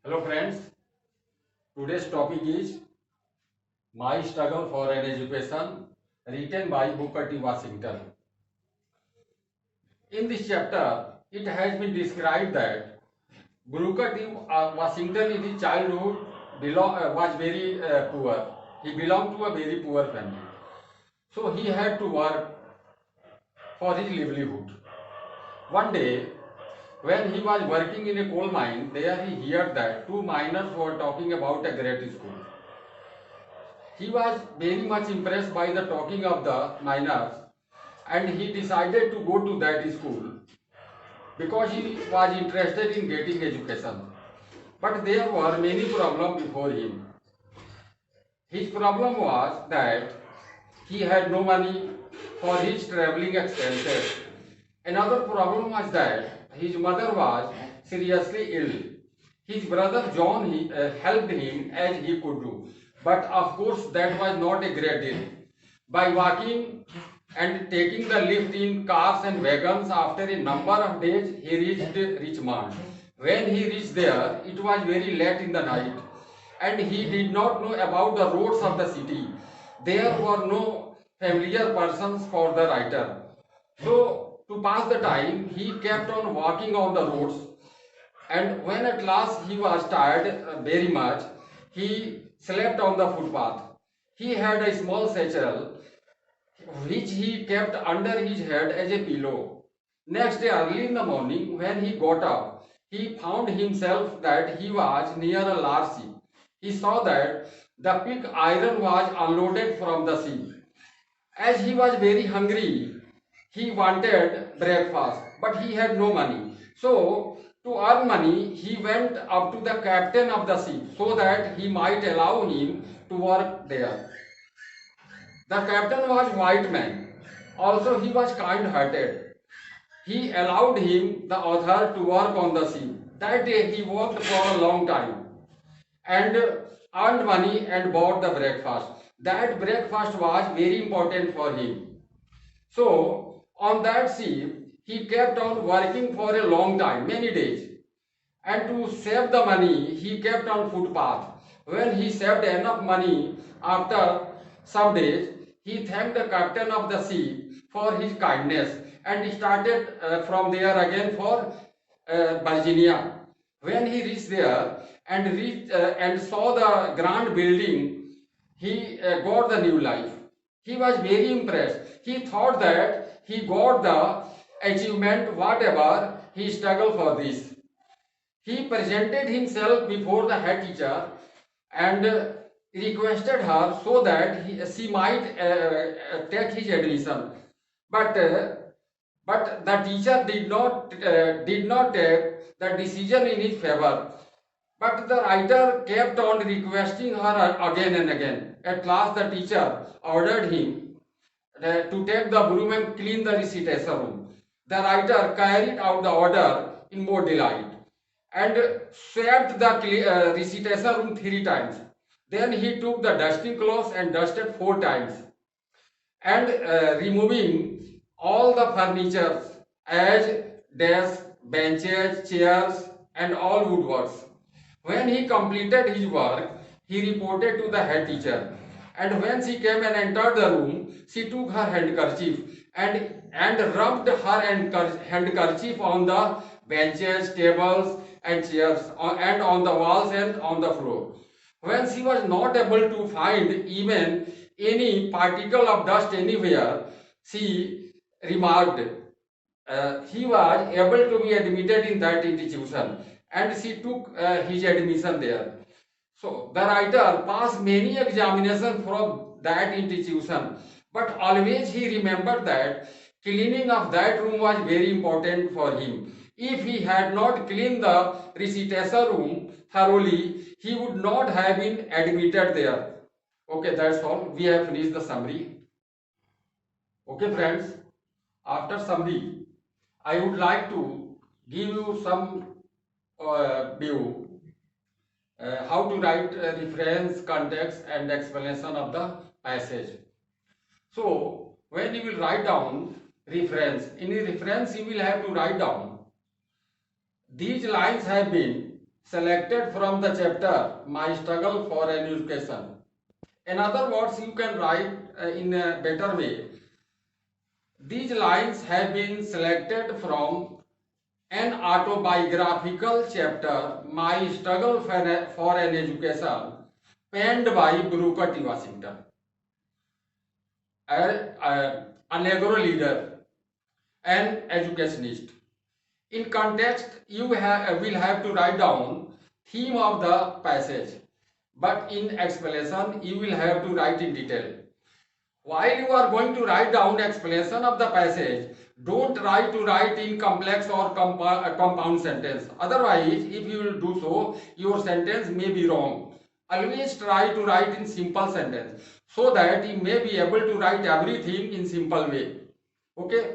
Hello friends, today's topic is My Struggle for an Education, written by Booker T. Washington. In this chapter, it has been described that Booker T. Washington in his childhood was very poor. He belonged to a very poor family. So he had to work for his livelihood. One day, when he was working in a coal mine, there he heard that two miners were talking about a great school. He was very much impressed by the talking of the miners and he decided to go to that school because he was interested in getting education. But there were many problems before him. His problem was that he had no money for his traveling expenses. Another problem was that his mother was seriously ill. His brother John helped him as he could do. But of course that was not a great deal. By walking and taking the lift in cars and wagons, after a number of days he reached Richmond. When he reached there, it was very late in the night and he did not know about the roads of the city. There were no familiar persons for the writer. So to pass the time, he kept on walking on the roads, and when at last he was tired very much, he slept on the footpath. He had a small satchel which he kept under his head as a pillow. Next day early in the morning when he got up, he found himself that he was near a large ship. He saw that the pig iron was unloaded from the ship. As he was very hungry, he wanted breakfast, but he had no money. So, to earn money, he went up to the captain of the ship so that he might allow him to work there. The captain was a white man. Also, he was kind-hearted. He allowed him, the author, to work on the ship. That day, he worked for a long time and earned money and bought the breakfast. That breakfast was very important for him. So, on that ship, he kept on working for a long time, many days. And to save the money, he kept on footpath. When he saved enough money, after some days, he thanked the captain of the ship for his kindness and started from there again for Virginia. When he reached there and saw the grand building, he got the new life. He was very impressed. He thought that he got the achievement whatever he struggled for this. He presented himself before the head teacher and requested her so that she might take his admission. But the teacher did not take the decision in his favor. But the writer kept on requesting her again and again. At last the teacher ordered him to take the broom and clean the recitation room. The writer carried out the order in more delight and swept the recitation room 3 times. Then he took the dusting cloth and dusted 4 times and removing all the furniture as desks, benches, chairs and all woodworks. When he completed his work, he reported to the head teacher. And when she came and entered the room, she took her handkerchief and rubbed her handkerchief on the benches, tables and chairs and on the walls and on the floor. When she was not able to find even any particle of dust anywhere, she remarked, he was able to be admitted in that institution and she took his admission there. So the writer passed many examinations from that institution, but always he remembered that cleaning of that room was very important for him. If he had not cleaned the recitation room thoroughly, he would not have been admitted there. Okay, that's all. We have finished the summary. Okay, friends, after summary, I would like to give you some view how to write reference, context and explanation of the passage. So when you will write down reference, in a reference you will have to write down these lines have been selected from the chapter My Struggle for an Education. In other words, you can write in a better way. These lines have been selected from an autobiographical chapter, My Struggle for an Education, penned by Booker T. Washington, a Negro leader and educationist. In context, you will have to write down theme of the passage, but in explanation, you will have to write in detail. While you are going to write down explanation of the passage, don't try to write in complex or compound sentence. Otherwise, if you will do so, your sentence may be wrong. Always try to write in simple sentence so that you may be able to write everything in simple way. Okay.